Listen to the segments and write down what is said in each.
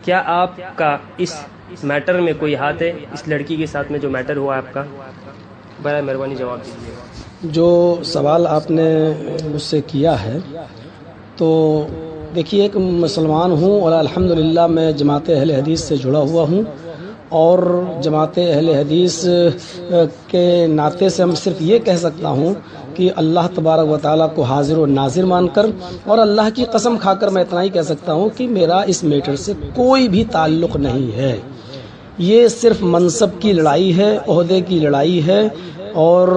کیا آپ کا اس میٹر میں کوئی ہاتھ ہے، اس لڑکی کے ساتھ میں جو میٹر ہوا آپ کا؟ برائے مہربانی جواب دیجیے۔ جو سوال آپ نے مجھ سے کیا ہے، تو دیکھیے ایک مسلمان ہوں اور الحمدللہ میں جماعت اہل حدیث سے جڑا ہوا ہوں، اور جماعت اہل حدیث کے ناطے سے ہم صرف یہ کہہ سکتا ہوں کہ اللہ تبارک و تعالیٰ کو حاضر و ناظر مان کر اور اللہ کی قسم کھا کر میں اتنا ہی کہہ سکتا ہوں کہ میرا اس میٹر سے کوئی بھی تعلق نہیں ہے۔ یہ صرف منصب کی لڑائی ہے، عہدے کی لڑائی ہے، اور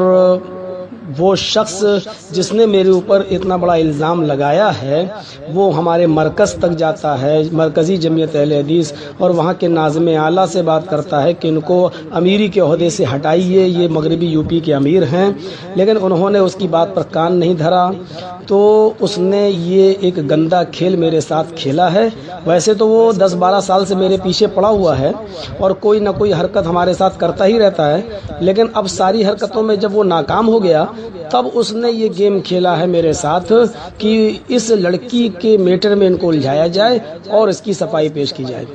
وہ شخص جس نے میرے اوپر اتنا بڑا الزام لگایا ہے وہ ہمارے مرکز تک جاتا ہے، مرکزی جمعیت اہل حدیث، اور وہاں کے ناظم اعلیٰ سے بات کرتا ہے کہ ان کو امیری کے عہدے سے ہٹائیے، یہ مغربی یو پی کے امیر ہیں، لیکن انہوں نے اس کی بات پر کان نہیں دھرا، تو اس نے یہ ایک گندا کھیل میرے ساتھ کھیلا ہے۔ ویسے تو وہ 10-12 سال سے میرے پیچھے پڑا ہوا ہے اور کوئی نہ کوئی حرکت ہمارے ساتھ کرتا ہی رہتا ہے، لیکن اب ساری حرکتوں میں جب وہ ناکام ہو گیا تب اس نے یہ گیم کھیلا ہے میرے ساتھ کہ اس لڑکی کے میٹر میں ان کو الجھایا جائے اور اس کی صفائی پیش کی جائے۔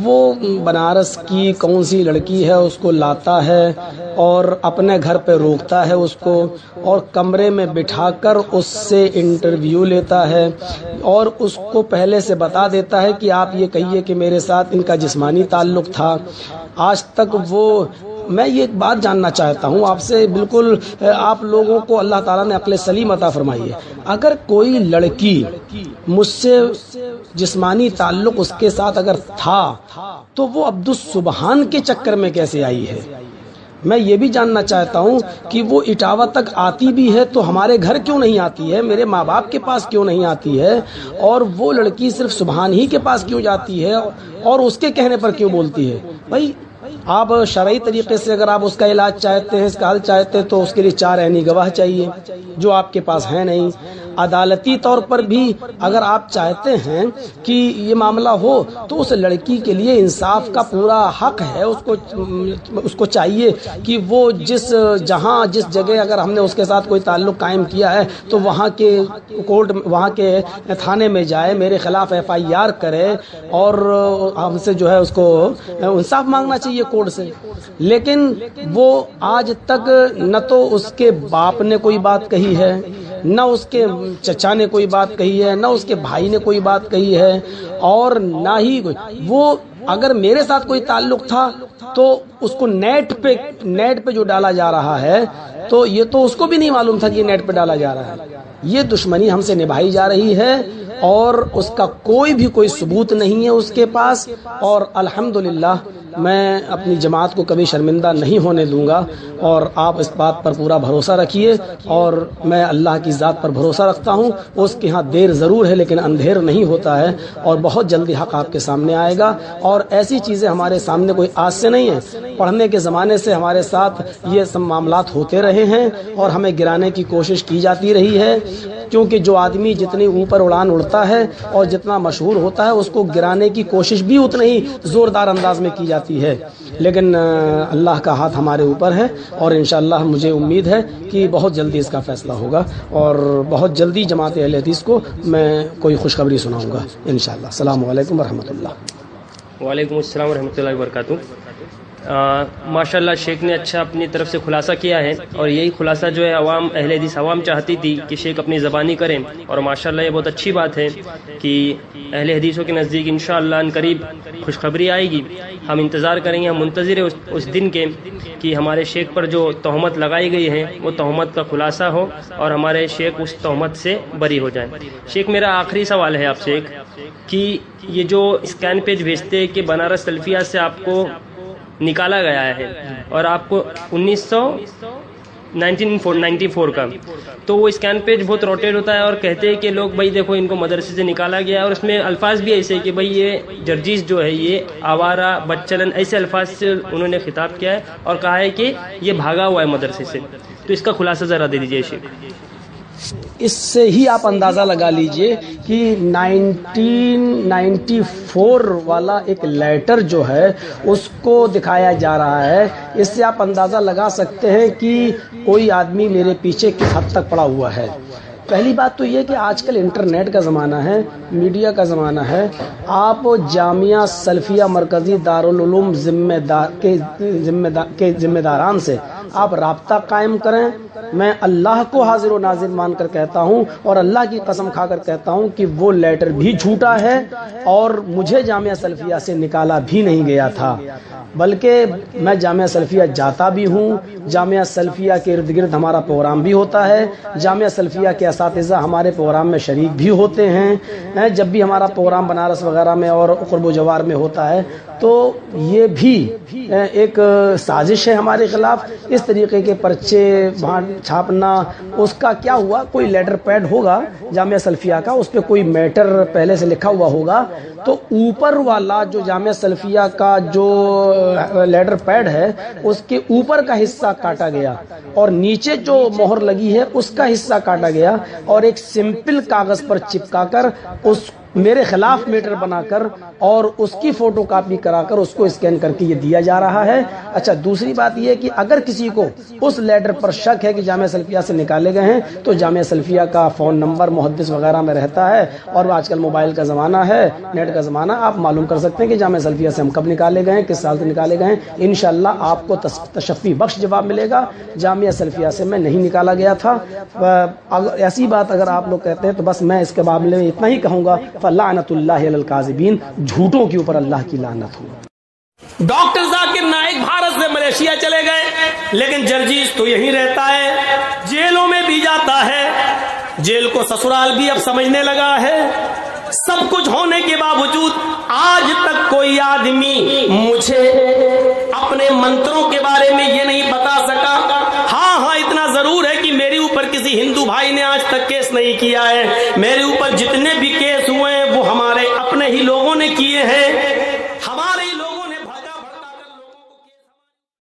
وہ بنارس کی کون سی لڑکی ہے اس کو لاتا ہے اور اپنے گھر پہ روکتا ہے اس کو، اور کمرے میں بٹھا کر اس سے انٹرویو لیتا ہے اور اس کو پہلے سے بتا دیتا ہے کہ آپ یہ کہیے کہ میرے ساتھ ان کا جسمانی تعلق تھا۔ آج تک میں یہ ایک بات جاننا چاہتا ہوں آپ سے، بالکل آپ لوگوں کو اللہ تعالیٰ نے عقل سلیم عطا فرمائی ہے، اگر کوئی لڑکی مجھ سے جسمانی تعلق اس کے ساتھ اگر تھا تو وہ عبدالسبحان کے چکر میں کیسے آئی ہے؟ میں یہ بھی جاننا چاہتا ہوں کہ وہ اٹاوہ تک آتی بھی ہے تو ہمارے گھر کیوں نہیں آتی ہے، میرے ماں باپ کے پاس کیوں نہیں آتی ہے، اور وہ لڑکی صرف سبحان ہی کے پاس کیوں جاتی ہے اور اس کے کہنے پر کیوں بولتی ہے؟ بھائی آپ شرعی طریقے سے اگر آپ اس کا علاج چاہتے ہیں، اس کا حل چاہتے ہیں، تو اس کے لیے 4 عینی گواہ چاہیے جو آپ کے پاس ہیں نہیں۔ عدالتی طور پر بھی اگر آپ چاہتے ہیں کہ یہ معاملہ ہو تو اس لڑکی کے لیے انصاف کا پورا حق ہے، اس کو چاہیے کہ وہ جس جگہ اگر ہم نے اس کے ساتھ کوئی تعلق قائم کیا ہے تو وہاں کے کورٹ، وہاں کے تھانے میں جائے، میرے خلاف FIR کرے اور ہم سے جو ہے اس کو انصاف مانگنا چاہیے کورٹ سے۔ لیکن وہ آج تک نہ تو اس کے باپ نے کوئی بات کہی ہے، نہ اس کے چچا نے کوئی بات کہی ہے، نہ اس کے بھائی نے کوئی بات کہی ہے، اور نہ ہی وہ اگر میرے ساتھ کوئی تعلق تھا تو اس کو نیٹ پہ جو ڈالا جا رہا ہے تو یہ تو اس کو بھی نہیں معلوم تھا کہ یہ نیٹ پہ ڈالا جا رہا ہے۔ یہ دشمنی ہم سے نبھائی جا رہی ہے اور اس کا کوئی ثبوت نہیں ہے اس کے پاس، اور الحمدللہ میں اپنی جماعت کو کبھی شرمندہ نہیں ہونے دوں گا، اور آپ اس بات پر پورا بھروسہ رکھیے، اور میں اللہ کی ذات پر بھروسہ رکھتا ہوں، اس کے ہاں دیر ضرور ہے لیکن اندھیر نہیں ہوتا ہے، اور بہت جلدی حق آپ کے سامنے آئے گا۔ اور ایسی چیزیں ہمارے سامنے کوئی آج سے نہیں ہیں، پڑھنے کے زمانے سے ہمارے ساتھ یہ سب معاملات ہوتے رہے ہیں اور ہمیں گرانے کی کوشش کی جاتی رہی ہے، کیونکہ جو آدمی جتنی اوپر اڑان اڑتا ہے اور جتنا مشہور ہوتا ہے اس کو گرانے کی کوشش بھی اتنا ہی زوردار انداز میں کی جاتی ہے، لیکن اللہ کا ہاتھ ہمارے اوپر ہے، اور انشاءاللہ مجھے امید ہے کہ بہت جلدی اس کا فیصلہ ہوگا، اور بہت جلدی جماعت اہل حدیث کو میں کوئی خوشخبری سناؤں گا انشاءاللہ۔ السلام علیکم ورحمۃ اللہ۔ وعلیکم السلام ورحمۃ اللہ وبرکاتہ۔ ماشاءاللہ شیخ نے اچھا اپنی طرف سے خلاصہ کیا ہے، اور یہی خلاصہ جو ہے عوام اہل حدیث عوام چاہتی تھی کہ شیخ اپنی زبانی کریں، اور ماشاءاللہ یہ بہت اچھی بات ہے کہ اہل حدیثوں کے نزدیک انشاءاللہ ان قریب خوشخبری آئے گی۔ ہم انتظار کریں گے، ہم منتظر ہیں اس دن کے کہ ہمارے شیخ پر جو تہمت لگائی گئی ہے وہ تہمت کا خلاصہ ہو اور ہمارے شیخ اس تہمت سے بری ہو جائیں۔ شیخ میرا آخری سوال ہے آپ سے کہ یہ جو اسکین پیج بھیجتے کہ بنارس سلفیہ سے آپ کو نکالا گیا ہے اور آپ کو 1994 کا، تو وہ اسکین پیج بہت روٹیٹ ہوتا ہے اور کہتے ہیں کہ لوگ بھائی دیکھو ان کو مدرسے سے نکالا گیا ہے، اور اس میں الفاظ بھی ایسے کہ بھائی یہ جرجیز جو ہے یہ آوارہ بدچلن ایسے الفاظ سے انہوں نے خطاب کیا ہے اور کہا ہے کہ یہ بھاگا ہوا ہے مدرسے سے، تو اس کا خلاصہ ذرا دے دیجیے شیخ۔ اس سے ہی آپ اندازہ لگا لیجئے کہ 1994 والا ایک لیٹر جو ہے اس کو دکھایا جا رہا ہے، اس سے آپ اندازہ لگا سکتے ہیں کہ کوئی آدمی میرے پیچھے کس حد تک پڑا ہوا ہے۔ پہلی بات تو یہ کہ آج کل انٹرنیٹ کا زمانہ ہے، میڈیا کا زمانہ ہے. آپ جامعہ سلفیہ مرکزی دارالعلوم کے ذمہ داران سے آپ رابطہ قائم کریں. میں اللہ کو حاضر و ناظر مان کر کہتا ہوں اور اللہ کی قسم کھا کر کہتا ہوں کہ وہ لیٹر بھی جھوٹا ہے اور مجھے جامعہ سلفیہ سے نکالا بھی نہیں گیا تھا، بلکہ میں جامعہ سلفیہ جاتا بھی ہوں. جامعہ سلفیہ کے ارد گرد ہمارا پروگرام بھی ہوتا ہے، جامعہ سلفیہ کے اساتذہ ہمارے پروگرام میں شریک بھی ہوتے ہیں. جب بھی ہمارا پروگرام بنارس وغیرہ میں اور قرب و جوار میں ہوتا ہے تو یہ بھی ایک سازش ہے ہمارے خلاف. اس طریقے کے پرچے چھاپنا، اس کا کیا ہوا، کوئی لیٹر پیڈ ہوگا جامعہ سلفیہ کا، اس پہ کوئی میٹر پہلے سے لکھا ہوا ہوگا، تو اوپر والا جو جامعہ سلفیہ کا جو لیٹر پیڈ ہے اس کے اوپر کا حصہ کاٹا گیا اور نیچے جو مہر لگی ہے اس کا حصہ کاٹا گیا اور ایک سمپل کاغذ پر چپکا کر اس میرے خلاف میٹر بنا کر اور اس کی فوٹو کاپی کرا کر اس کو اسکین کر کے یہ دیا جا رہا ہے. اچھا، دوسری بات یہ کہ اگر کسی کو اس لیٹر پر شک ہے کہ جامعہ سلفیہ سے نکالے گئے ہیں تو جامعہ سلفیہ کا فون نمبر محدث وغیرہ میں رہتا ہے اور آج کل موبائل کا زمانہ ہے، نیٹ کا زمانہ، آپ معلوم کر سکتے ہیں کہ جامعہ سلفیہ سے ہم کب نکالے گئے ہیں، کس سال سے نکالے گئے ہیں. انشاءاللہ آپ کو تشفی بخش جواب ملے گا. جامعہ سلفیہ سے میں نہیں نکالا گیا تھا. ایسی بات اگر آپ لوگ کہتے ہیں تو بس میں اس کے معاملے میں اتنا ہی کہوں گا، فلعنت اللہ علی الکاذبین، جھوٹوں کے اوپر اللہ کی لعنت ہو. ڈاکٹر ذاکر نائک بھارت سے ملیشیا چلے گئے، لیکن جرجیز تو یہیں رہتا ہے، جیلوں میں بھی جاتا ہے، جیل کو سسرال بھی اب سمجھنے لگا ہے. سب کچھ ہونے کے باوجود آج تک کوئی آدمی مجھے اپنے منتروں کے بارے میں یہ نہیں بتا سکا. ہاں اتنا ضرور ہے کہ میرے اوپر کسی ہندو بھائی نے آج تک کیس نہیں کیا ہے. میرے اوپر جتنے بھی کیس ہوئے ہیں وہ ہمارے اپنے ہی لوگوں نے کیے ہیں.